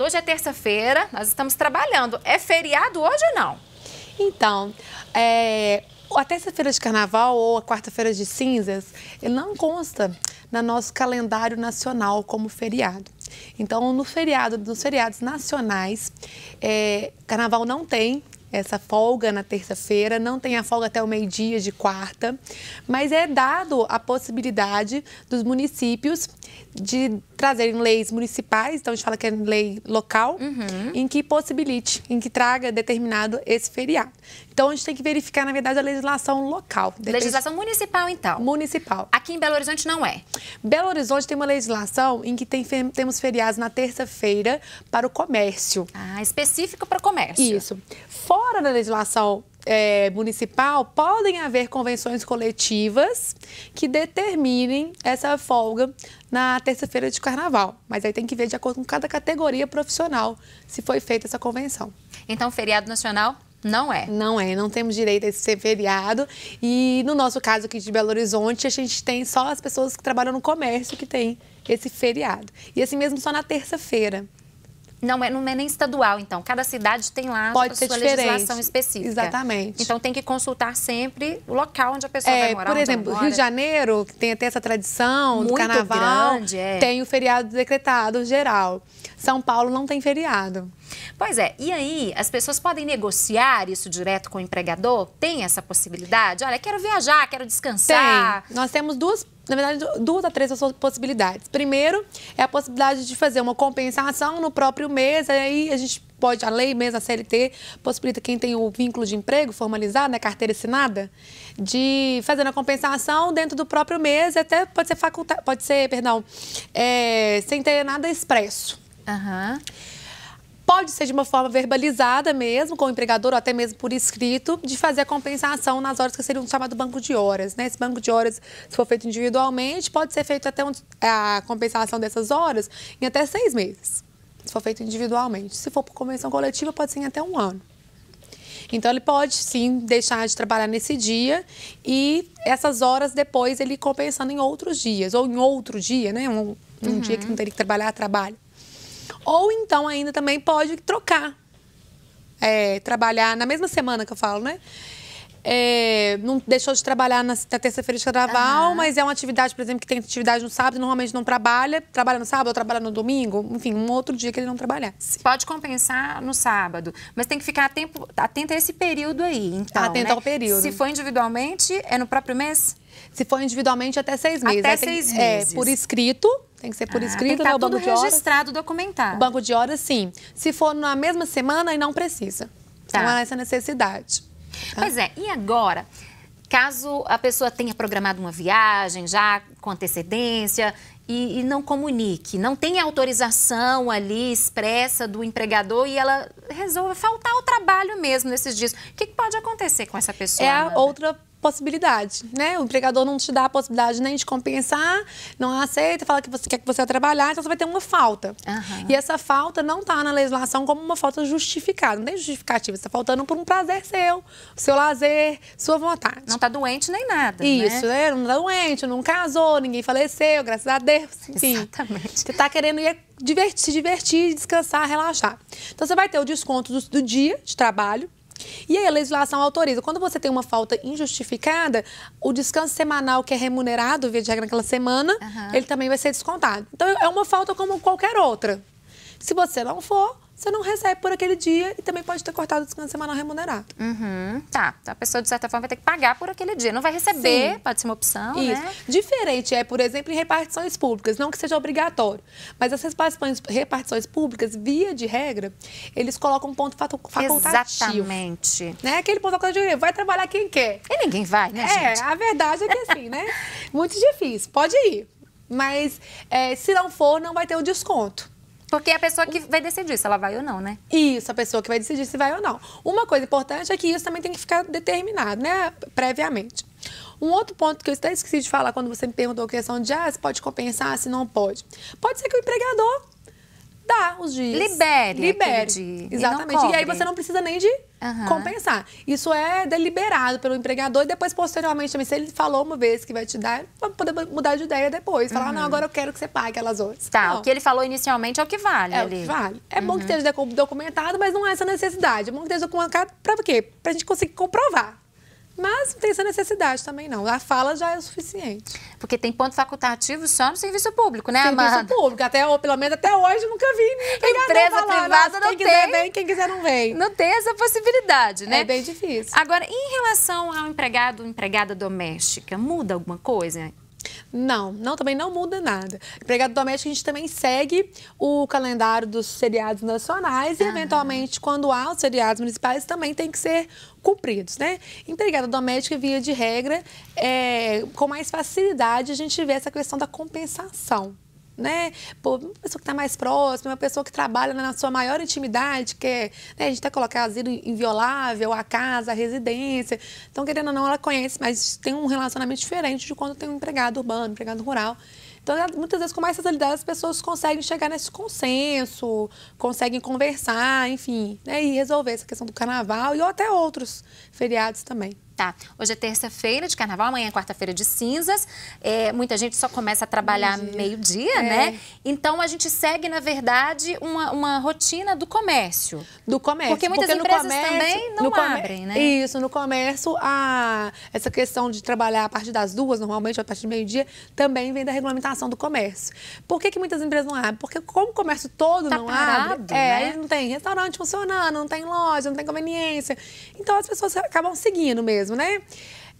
Hoje é terça-feira, nós estamos trabalhando. É feriado hoje ou não? Então, a terça-feira de carnaval ou a quarta-feira de cinzas, ele não consta no nosso calendário nacional como feriado. Então, nos feriados nacionais, carnaval não tem essa folga na terça-feira, não tem a folga até o meio-dia de quarta, mas é dado a possibilidade dos municípios de trazerem leis municipais, então a gente fala que é lei local, em que possibilite, em que traga determinado esse feriado. Então a gente tem que verificar, na verdade, a legislação local. Legislação municipal, então? Municipal. Aqui em Belo Horizonte não é? Belo Horizonte tem uma legislação em que temos feriados na terça-feira para o comércio. Ah, específico para o comércio. Isso. Fora da legislação municipal, podem haver convenções coletivas que determinem essa folga na terça-feira de carnaval. Mas aí tem que ver de acordo com cada categoria profissional se foi feita essa convenção. Então, feriado nacional não é? Não é, não temos direito a esse feriado. E no nosso caso aqui de Belo Horizonte, a gente tem só as pessoas que trabalham no comércio que tem esse feriado. E assim mesmo só na terça-feira. Não é nem estadual, então. Cada cidade tem lá a sua legislação específica. Exatamente. Então, tem que consultar sempre o local onde a pessoa vai morar. Por exemplo, Rio de Janeiro, que tem até essa tradição muito do carnaval, grande, tem o feriado decretado geral. São Paulo não tem feriado. Pois é. E aí, as pessoas podem negociar isso direto com o empregador? Tem essa possibilidade? Olha, quero viajar, quero descansar. Tem. Nós temos duas a três possibilidades. Primeiro, é a possibilidade de fazer uma compensação no próprio mês. Aí a gente pode, a lei mesmo, a CLT, possibilita quem tem o vínculo de emprego formalizado, né, carteira assinada, de fazer a compensação dentro do próprio mês, até pode ser, sem ter nada expresso. Pode ser de uma forma verbalizada mesmo, com o empregador ou até mesmo por escrito, de fazer a compensação nas horas que seria um chamado banco de horas, né? Esse banco de horas, se for feito individualmente, pode ser feito até a compensação dessas horas em até 6 meses, se for feito individualmente. Se for por convenção coletiva, pode ser em até 1 ano. Então, ele pode, sim, deixar de trabalhar nesse dia e essas horas depois ele compensando em outros dias, ou em outro dia, né? Um dia que não teria que trabalhar, trabalha. Ou então ainda também pode trocar, trabalhar na mesma semana que eu falo, né? Não deixou de trabalhar na terça-feira de carnaval, mas é uma atividade, por exemplo, que tem atividade no sábado, normalmente não trabalha no sábado ou trabalha no domingo, enfim, um outro dia que ele não trabalhasse. Pode compensar no sábado, mas tem que ficar atento a esse período aí, então, atento ao período. Se for individualmente, é no próprio mês? Se for individualmente, até 6 meses. Até 6 meses. Por escrito. Tem que ser por escrito, tem que né? O banco de horas. registrado, documentado. O banco de horas, sim. Se for na mesma semana, aí não precisa. Não há essa necessidade. Pois é, e agora, caso a pessoa tenha programado uma viagem já com antecedência e não comunique, não tenha autorização ali expressa do empregador e ela resolve faltar ao trabalho mesmo nesses dias, o que pode acontecer com essa pessoa? É a outra possibilidade, né? O empregador não te dá a possibilidade nem de compensar, não aceita, fala que você quer que você vai trabalhar, então você vai ter uma falta. E essa falta não está na legislação como uma falta justificada, não tem justificativa, você está faltando por um prazer seu lazer, sua vontade. Não está doente nem nada, Isso, né? Não está doente, não casou, ninguém faleceu, graças a Deus, enfim. Exatamente. Você está querendo se divertir, descansar, relaxar. Então você vai ter o desconto do dia de trabalho. E aí a legislação autoriza. Quando você tem uma falta injustificada, o descanso semanal que é remunerado, via de regra naquela semana, ele também vai ser descontado. Então é uma falta como qualquer outra. Se você não for, você não recebe por aquele dia e também pode ter cortado o descanso semanal remunerado. Tá, a pessoa de certa forma vai ter que pagar por aquele dia. Não vai receber, pode ser uma opção, Isso. né? Diferente por exemplo, em repartições públicas, não que seja obrigatório, mas as repartições públicas, via de regra, eles colocam um ponto facultativo. Exatamente. Né? Aquele ponto facultativo, vai trabalhar quem quer. E ninguém vai, né, gente? A verdade é que assim, né? Muito difícil, pode ir. Mas se não for, não vai ter o desconto. Porque é a pessoa que vai decidir se ela vai ou não, né? Isso, a pessoa que vai decidir se vai ou não. Uma coisa importante é que isso também tem que ficar determinado, né, previamente. Um outro ponto que eu até esqueci de falar quando você me perguntou a questão de se pode compensar, se não pode. Pode ser que o empregador dá os dias. Libere. Exatamente. E aí você não precisa nem de compensar. Isso é deliberado pelo empregador e depois, posteriormente, também, se ele falou uma vez que vai te dar, vai poder mudar de ideia depois. Falar, não, agora eu quero que você pague aquelas outras. Tá, não. O que ele falou inicialmente é o que vale ali. É o que vale. É bom que esteja documentado, mas não há essa necessidade. É bom que esteja documentado para quê? Pra gente conseguir comprovar. Mas não tem essa necessidade também, não. A fala já é o suficiente. Porque tem ponto facultativo só no serviço público, né, Amanda? Serviço público. Ou pelo menos até hoje, nunca vi. Empresa privada não tem. Quem quiser vem, quem quiser não vem. Não tem essa possibilidade, né? É bem difícil. Agora, em relação ao empregado ou empregada doméstica, muda alguma coisa? Não, também não muda nada. Empregado doméstico, a gente também segue o calendário dos feriados nacionais e, eventualmente, quando há os feriados municipais, também tem que ser cumpridos, né? Empregada doméstica, via de regra, com mais facilidade, a gente vê essa questão da compensação. Né? Pô, uma pessoa que está mais próxima, uma pessoa que trabalha na sua maior intimidade, que é, né, a gente até colocar asilo inviolável, a casa, a residência. Então, querendo ou não, ela conhece, mas tem um relacionamento diferente de quando tem um empregado urbano, um empregado rural. Então, muitas vezes, com mais facilidade, as pessoas conseguem chegar nesse consenso, conseguem conversar, enfim, né, e resolver essa questão do carnaval e até outros feriados também. Tá, hoje é terça-feira de carnaval, amanhã é quarta-feira de cinzas. Muita gente só começa a trabalhar meio-dia, né? Então, a gente segue, na verdade, uma rotina do comércio. Do comércio. Porque muitas empresas também não abrem, né? Isso, no comércio, essa questão de trabalhar a partir das 2, normalmente, a partir do meio-dia, também vem da regulamentação do comércio. Por que muitas empresas não abrem? Porque como o comércio todo não abre, né? Não tem restaurante funcionando, não tem loja, não tem conveniência. Então, as pessoas acabam seguindo mesmo. Né?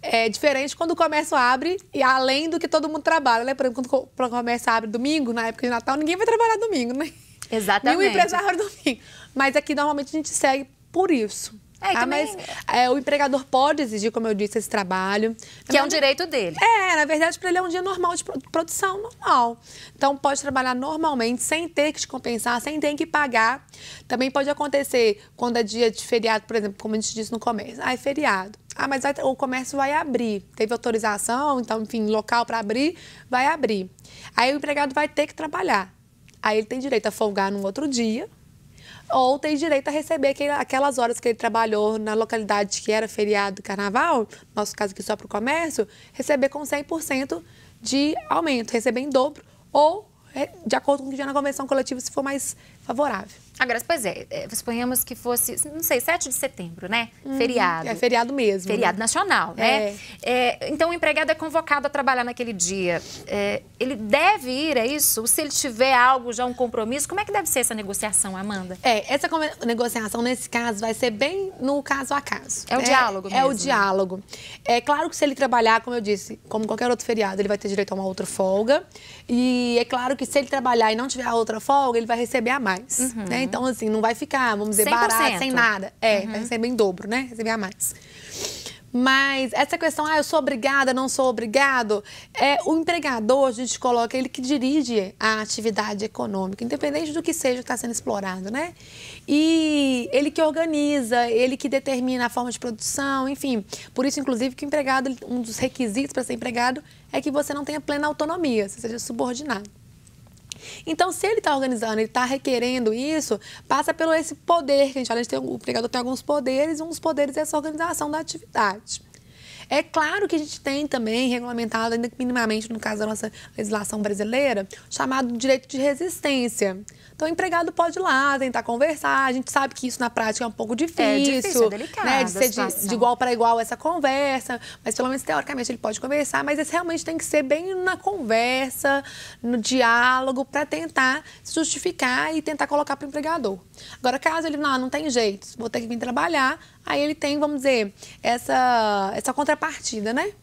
É diferente quando o comércio abre e além do que todo mundo trabalha, né? Por exemplo, quando o comércio abre domingo, na época de Natal, ninguém vai trabalhar domingo, né? Exatamente. Nenhum empresário abre domingo. Mas aqui, normalmente, a gente segue por isso. Também... Mas o empregador pode exigir, como eu disse, esse trabalho. Que é um direito dele. Na verdade, para ele é um dia normal de produção, normal. Então, pode trabalhar normalmente, sem ter que te compensar, sem ter que pagar. Também pode acontecer quando é dia de feriado, por exemplo, como a gente disse no comércio. É feriado. Mas o comércio vai abrir. Teve autorização, então, enfim, local para abrir, vai abrir. Aí o empregado vai ter que trabalhar. Aí ele tem direito a folgar num outro dia, ou tem direito a receber aquelas horas que ele trabalhou na localidade que era feriado do carnaval, no nosso caso aqui só para o comércio, receber com 100% de aumento, receber em dobro, ou de acordo com o que já na convenção coletiva, se for mais favorável. Agora, pois suponhamos que fosse, não sei, 7 de setembro, né? Feriado. É feriado mesmo. Feriado nacional, né? Então, o empregado é convocado a trabalhar naquele dia. Ele deve ir, é isso? Se ele tiver algo, já um compromisso, como é que deve ser essa negociação, Amanda? Essa negociação, nesse caso, vai ser bem no caso a caso. É o diálogo mesmo. É o diálogo. É claro que se ele trabalhar, como eu disse, como qualquer outro feriado, ele vai ter direito a uma outra folga. E é claro que se ele trabalhar e não tiver a outra folga, ele vai receber a mais, né? Então, assim, não vai ficar, vamos dizer, 100%. barato, sem nada. Vai receber em dobro, né? Receber a mais. Mas essa questão, eu sou obrigada, não sou obrigado, o empregador, a gente coloca ele que dirige a atividade econômica, independente do que seja que está sendo explorado, né? E ele que organiza, ele que determina a forma de produção, enfim. Por isso, inclusive, que o empregado, um dos requisitos para ser empregado é que você não tenha plena autonomia, você seja subordinado. Então, se ele está organizando, ele está requerendo isso, passa pelo esse poder, que a gente fala, o empregador tem alguns poderes, um dos poderes é essa organização da atividade. É claro que a gente tem também regulamentado, ainda minimamente no caso da nossa legislação brasileira, chamado direito de resistência. Então, o empregado pode ir lá, tentar conversar. A gente sabe que isso na prática é um pouco difícil. É delicado, né? De ser de igual para igual essa conversa. Mas, pelo menos, teoricamente, ele pode conversar. Mas esse realmente tem que ser bem na conversa, no diálogo, para tentar se justificar e tentar colocar para o empregador. Agora, caso ele não tem jeito, vou ter que vir trabalhar, aí ele tem, vamos dizer, essa contrapartida, né?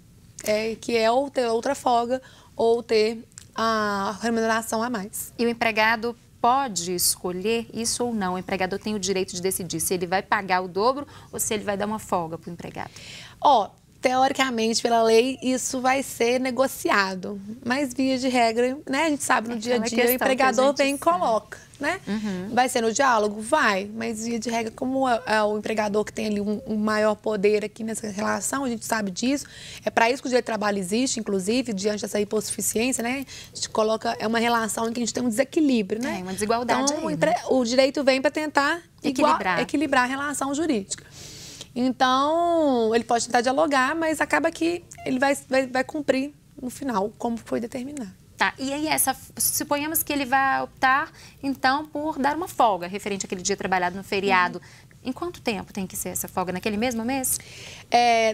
Que é ou ter outra folga ou ter a remuneração a mais. E o empregado pode escolher isso ou não? O empregador tem o direito de decidir se ele vai pagar o dobro ou se ele vai dar uma folga para o empregado. Teoricamente, pela lei, isso vai ser negociado. Mas, via de regra, né? A gente sabe no dia a dia, o empregador vem e coloca, né? Vai ser no diálogo? Vai. Mas, via de regra, como é o empregador que tem ali um maior poder aqui nessa relação, a gente sabe disso. É para isso que o direito do trabalho existe, inclusive, diante dessa hipossuficiência, né? A gente coloca, é uma relação em que a gente tem um desequilíbrio, né? Uma desigualdade então, aí, né? O direito vem para tentar equilibrar a relação jurídica. Então, ele pode tentar dialogar, mas acaba que ele vai cumprir no final, como foi determinado. Tá, e aí suponhamos que ele vai optar, então, por dar uma folga referente àquele dia trabalhado no feriado. Em quanto tempo tem que ser essa folga? Naquele mesmo mês?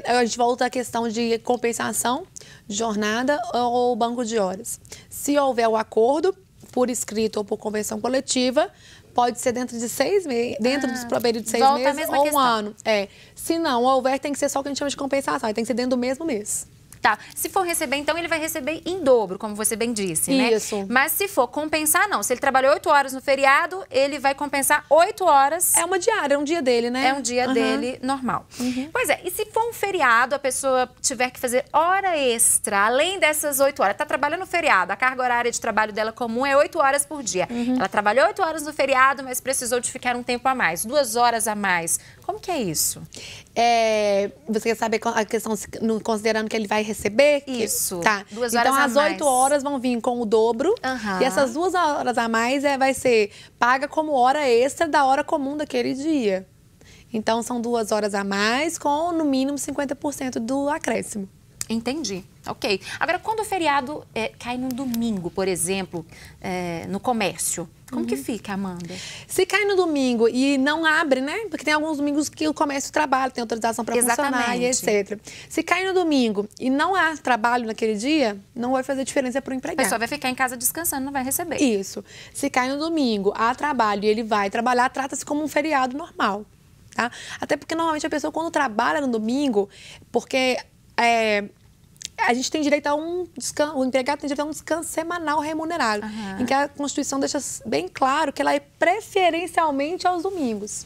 A gente volta à questão de compensação, jornada ou banco de horas. Se houver o acordo, por escrito ou por convenção coletiva, pode ser dentro de 6 meses, dentro do período de 6 meses ou um ano. Se não houver, tem que ser só o que a gente chama de compensação, tem que ser dentro do mesmo mês. Tá. Se for receber, então, ele vai receber em dobro, como você bem disse, né? Isso. Mas se for compensar, não. Se ele trabalhou 8 horas no feriado, ele vai compensar 8 horas. É uma diária, é um dia dele, né? É um dia dele normal. Pois é, e se for um feriado, a pessoa tiver que fazer hora extra, além dessas 8 horas, tá trabalhando no feriado, a carga horária de trabalho dela comum é 8 horas por dia. Ela trabalhou 8 horas no feriado, mas precisou de ficar um tempo a mais, 2 horas a mais. Como que é isso? Você quer saber a questão, considerando que ele vai receber? Isso. Tá. 2 horas então, a as mais. 8 horas vão vir com o dobro. E essas 2 horas a mais vai ser paga como hora extra da hora comum daquele dia. Então, são 2 horas a mais com, no mínimo, 50% do acréscimo. Entendi. Ok. Agora, quando o feriado cai num domingo, por exemplo, no comércio, como que fica, Amanda? Se cai no domingo e não abre, né? Porque tem alguns domingos que o comércio trabalha, tem autorização para funcionar e etc. Se cai no domingo e não há trabalho naquele dia, não vai fazer diferença para o empregado. A pessoa vai ficar em casa descansando, não vai receber. Isso. Se cai no domingo, há trabalho e ele vai trabalhar, trata-se como um feriado normal, tá? Até porque, normalmente, a pessoa, quando trabalha no domingo, porque a gente tem direito a um descanso, o empregado tem direito a um descanso semanal remunerado, em que a Constituição deixa bem claro que ela é preferencialmente aos domingos.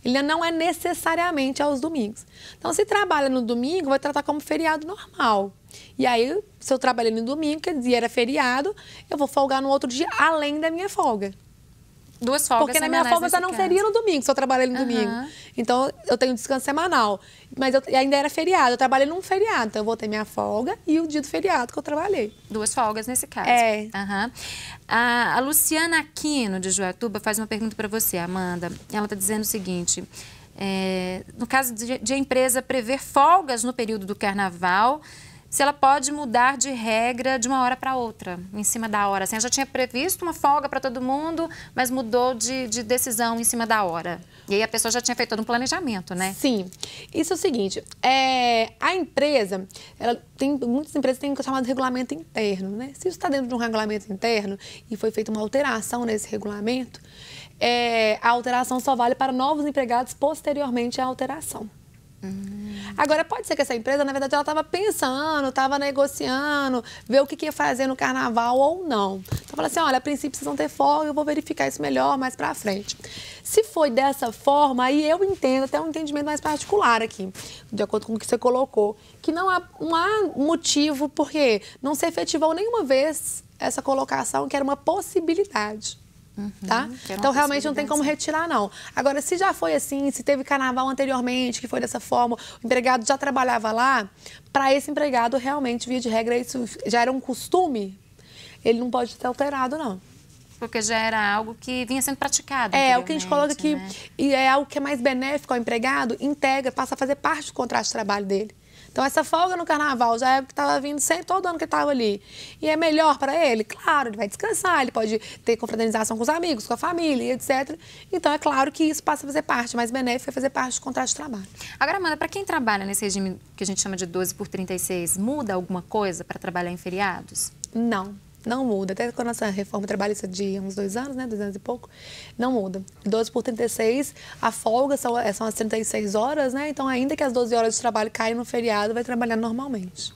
Ele não é necessariamente aos domingos. Então, se trabalha no domingo, vai tratar como feriado normal. E aí, se eu trabalhei no domingo, quer dizer, era feriado, eu vou folgar no outro dia, além da minha folga. 2 folgas porque na minha folga já não seria no domingo, se eu trabalhei no domingo. Então, eu tenho descanso semanal. Mas ainda era feriado, eu trabalhei num feriado. Então, eu vou ter minha folga e o dia do feriado que eu trabalhei. 2 folgas nesse caso. A Luciana Aquino, de Joatuba, faz uma pergunta para você, Amanda. Ela está dizendo o seguinte, no caso de a empresa prever folgas no período do carnaval, se ela pode mudar de regra de uma hora para outra, em cima da hora. Assim, ela já tinha previsto uma folga para todo mundo, mas mudou de decisão em cima da hora. E aí a pessoa já tinha feito todo um planejamento, né? Sim. Isso é o seguinte, a empresa, muitas empresas têm o chamado regulamento interno, né? Se isso está dentro de um regulamento interno e foi feita uma alteração nesse regulamento, a alteração só vale para novos empregados posteriormente à alteração. Agora, pode ser que essa empresa, na verdade, ela estava pensando, estava negociando, ver o que ia fazer no carnaval ou não. Então, fala assim, olha, a princípio vocês vão ter folga, eu vou verificar isso melhor mais pra frente. Se foi dessa forma, aí eu entendo, até um entendimento mais particular aqui, de acordo com o que você colocou, que não há motivo porque não se efetivou nenhuma vez essa colocação, que era uma possibilidade. Tá? Então, realmente não tem como retirar, não. Agora, se já foi assim, se teve carnaval anteriormente, que foi dessa forma, o empregado já trabalhava lá, para esse empregado, realmente, via de regra, isso já era um costume, ele não pode ter alterado, não. Porque já era algo que vinha sendo praticado. O que a gente coloca aqui, e é algo que é mais benéfico ao empregado, integra, passa a fazer parte do contrato de trabalho dele. Então, essa folga no carnaval já é o que estava vindo sempre, todo ano que ele estava ali. E é melhor para ele? Claro, ele vai descansar, ele pode ter confraternização com os amigos, com a família, etc. Então, é claro que isso passa a fazer parte, mais benéfico é fazer parte do contrato de trabalho. Agora, Amanda, para quem trabalha nesse regime que a gente chama de 12/36, muda alguma coisa para trabalhar em feriados? Não. Não muda. Até quando essa reforma trabalhista de uns 2 anos, né? 2 anos e pouco, não muda. 12/36, a folga são as 36 horas, né? Então, ainda que as 12 horas de trabalho caem no feriado, vai trabalhar normalmente.